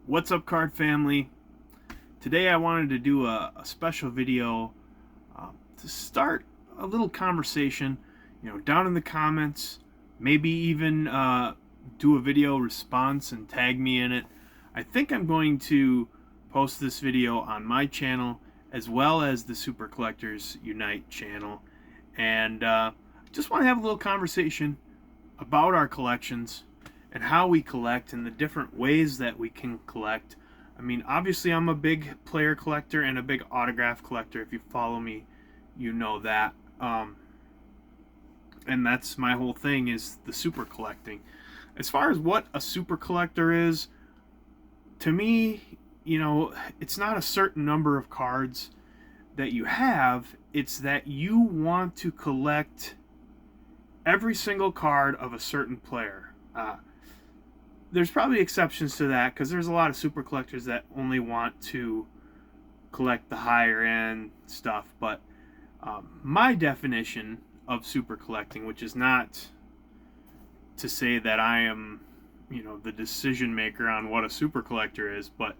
What's up, card family? Today I wanted to do a special video to start a little conversation, down in the comments, maybe even do a video response and tag me in it. I think I'm going to post this video on my channel as well as the Super Collectors Unite channel, and just want to have a little conversation about our collections and how we collect and the different ways that we can collect. I mean, obviously I'm a big player collector and a big autograph collector. If you follow me, you know that. And that's my whole thing, is the super collecting. As far as what a super collector is, to me, it's not a certain number of cards that you have. It's that you want to collect every single card of a certain player. There's probably exceptions to that, because there's a lot of super collectors that only want to collect the higher end stuff. But my definition of super collecting, which is not to say that I am, the decision maker on what a super collector is, but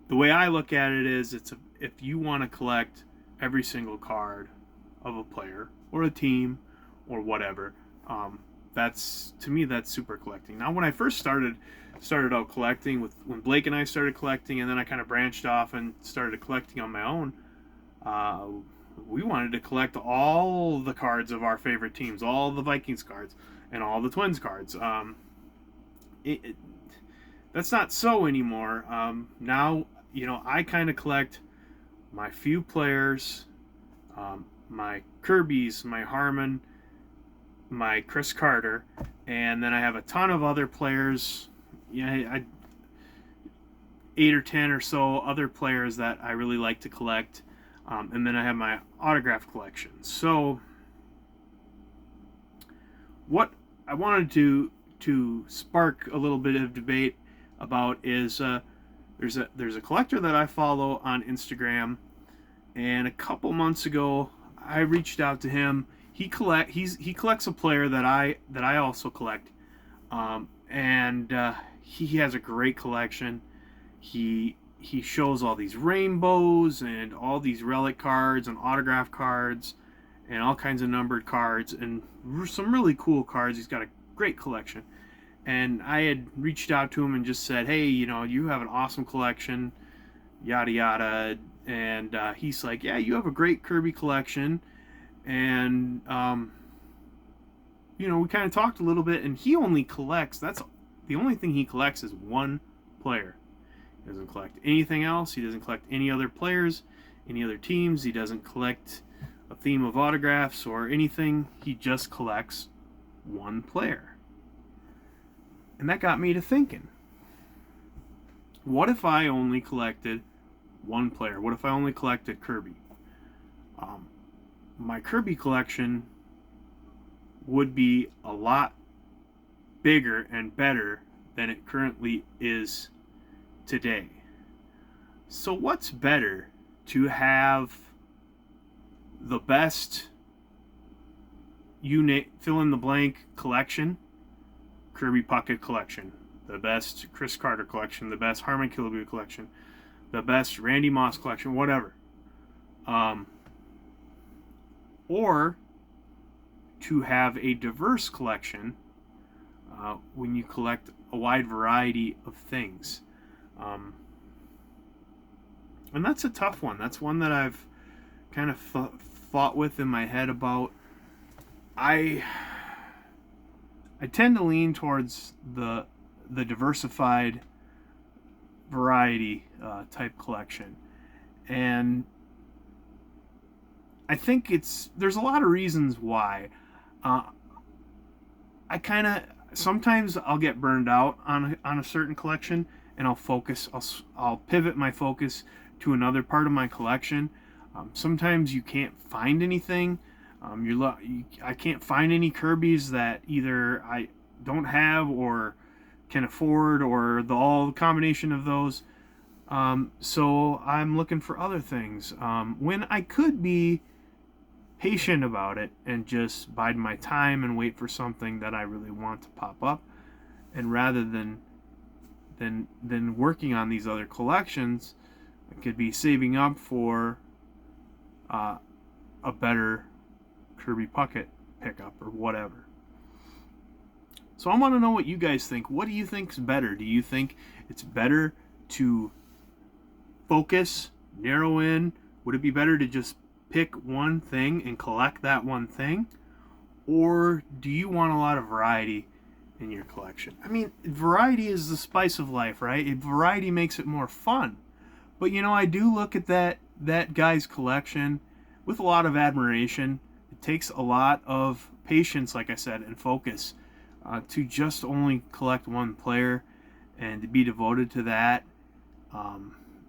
the way I look at it is, if you want to collect every single card of a player or a team or whatever, to me that's super collecting. Now, when I first started out collecting, when Blake and I started collecting, and then I kind of branched off and started collecting on my own, we wanted to collect all the cards of our favorite teams, all the Vikings cards and all the Twins cards. That's not so anymore. Now, I kind of collect my few players, my Kirby's, my Harmon, my Chris Carter, and then I have a ton of other players. 8 or 10 or so other players that I really like to collect, and then I have my autograph collection. So, what I wanted to spark a little bit of debate about is there's a collector that I follow on Instagram, and a couple months ago I reached out to him. He collects a player that I also collect, and he has a great collection. He shows all these rainbows and all these relic cards and autograph cards and all kinds of numbered cards and some really cool cards. He's got a great collection. And I had reached out to him and just said, hey, you have an awesome collection, yada yada. And he's like, yeah, you have a great Kirby collection. And we kind of talked a little bit, and he only collects, that's the only thing he collects is one player. He doesn't collect anything else. He doesn't collect any other players, any other teams. He doesn't collect a theme of autographs or anything. He just collects one player. And that got me to thinking, what if I only collected one player? What if I only collected Kirby? My Kirby collection would be a lot bigger and better than it currently is today. So what's better, to have the best fill in the blank collection, Kirby Puckett collection, the best Chris Carter collection, the best Harmon Killebrew collection, the best Randy Moss collection, whatever, or to have a diverse collection, when you collect a wide variety of things. And that's a tough one. That's one that I've kind of fought with in my head about. I tend to lean towards the diversified variety type collection, and I think there's a lot of reasons why. I kind of, sometimes I'll get burned out on a certain collection, and I'll pivot my focus to another part of my collection. Sometimes you can't find anything. I can't find any Kirby's that either I don't have or can afford, or the combination of those. So I'm looking for other things. When I could be patient about it and just bide my time and wait for something that I really want to pop up, and rather than than working on these other collections. I could be saving up for a better Kirby Puckett pickup or whatever. So I want to know what you guys think. What do you think's better? Do you think it's better to focus, narrow in? Would it be better to just pick one thing and collect that one thing? Or do you want a lot of variety in your collection? I mean, variety is the spice of life, right? Variety makes it more fun. But I do look at that guy's collection with a lot of admiration. It takes a lot of patience, like I said, and focus to just only collect one player and to be devoted to that.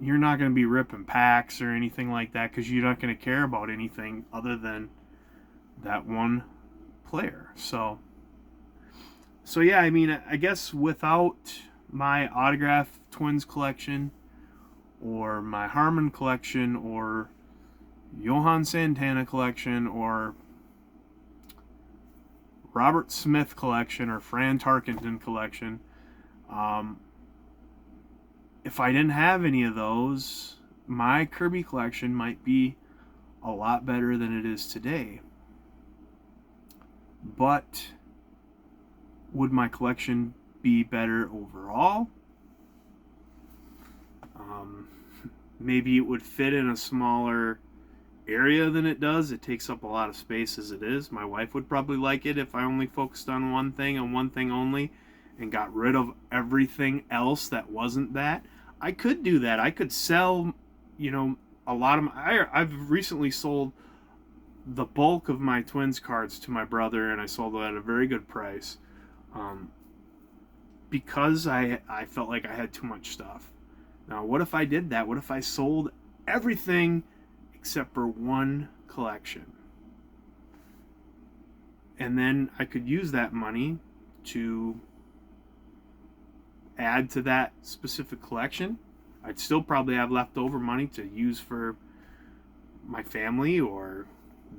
You're not going to be ripping packs or anything like that because you're not going to care about anything other than that one player. So yeah, I mean, I guess without my autograph Twins collection or my Harmon collection or Johan Santana collection or Robert Smith collection or Fran Tarkenton collection, if I didn't have any of those, my Kirby collection might be a lot better than it is today. But would my collection be better overall? Maybe it would fit in a smaller area than it does. It takes up a lot of space as it is. My wife would probably like it if I only focused on one thing and one thing only and got rid of everything else that wasn't that. I could do that. I could sell, a lot of I've recently sold the bulk of my Twins cards to my brother, and I sold it at a very good price because I felt like I had too much stuff. Now, what if I did that? What if I sold everything except for one collection? And then I could use that money to add to that specific collection. I'd still probably have leftover money to use for my family or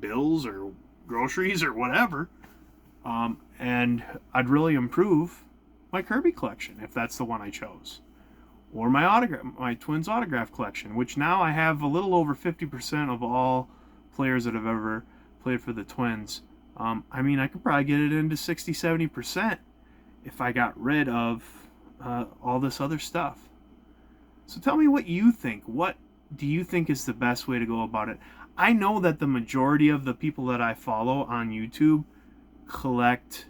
bills or groceries or whatever. And I'd really improve my Kirby collection if that's the one I chose. Or my Twins autograph collection, which now I have a little over 50% of all players that have ever played for the Twins. I mean, I could probably get it into 60-70% if I got rid of all this other stuff. So tell me what you think. What do you think is the best way to go about it? I know that the majority of the people that I follow on YouTube collect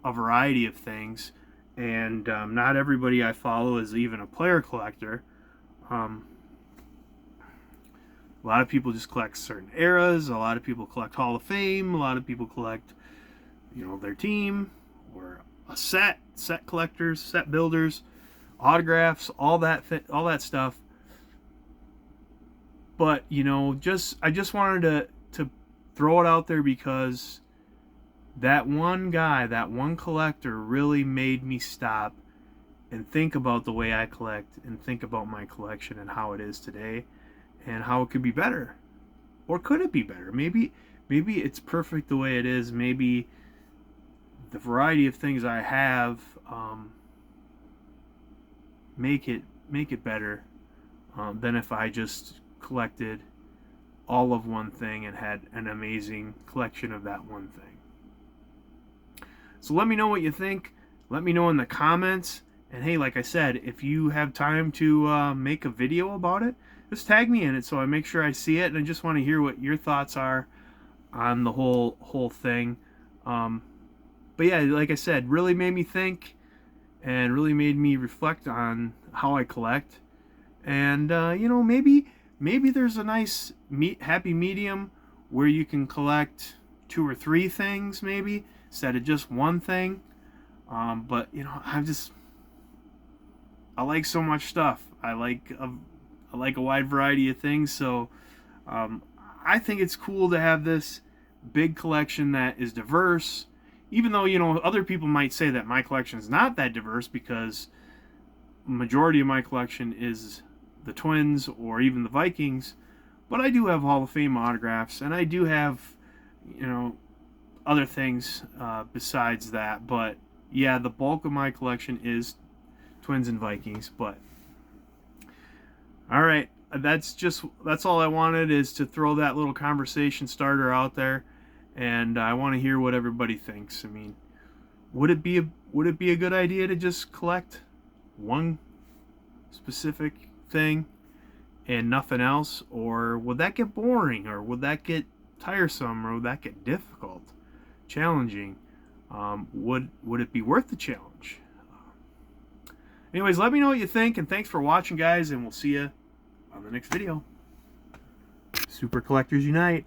a variety of things, and not everybody I follow is even a player collector. A lot of people just collect certain eras. A lot of people collect Hall of Fame. A lot of people collect, their team or a set collectors, set builders, autographs, all that stuff. But I just wanted to throw it out there because that one guy, that one collector really made me stop and think about the way I collect and think about my collection and how it is today and how it could be better. Or could it be better? Maybe it's perfect the way it is. Maybe the variety of things I have make it better than if I just collected all of one thing and had an amazing collection of that one thing. So let me know what you think. Let me know in the comments. And hey, like I said, if you have time to make a video about it, just tag me in it so I make sure I see it. And I just want to hear what your thoughts are on the whole thing. But yeah, like I said, really made me think and really made me reflect on how I collect. And maybe there's a nice happy medium where you can collect 2 or 3 things maybe instead of just one thing. But I like so much stuff. I like a wide variety of things. So I think it's cool to have this big collection that is diverse. Even though other people might say that my collection is not that diverse because majority of my collection is the Twins or even the Vikings, but I do have Hall of Fame autographs and I do have other things besides that. But yeah, the bulk of my collection is Twins and Vikings. But all right, that's all I wanted, is to throw that little conversation starter out there, and I want to hear what everybody thinks. I mean, would it be a good idea to just collect one specific thing and nothing else, or would that get boring, or would that get tiresome, or would that get difficult, challenging? Would it be worth the challenge? Anyways, let me know what you think, and thanks for watching, guys, and we'll see you on the next video. Super Collectors Unite!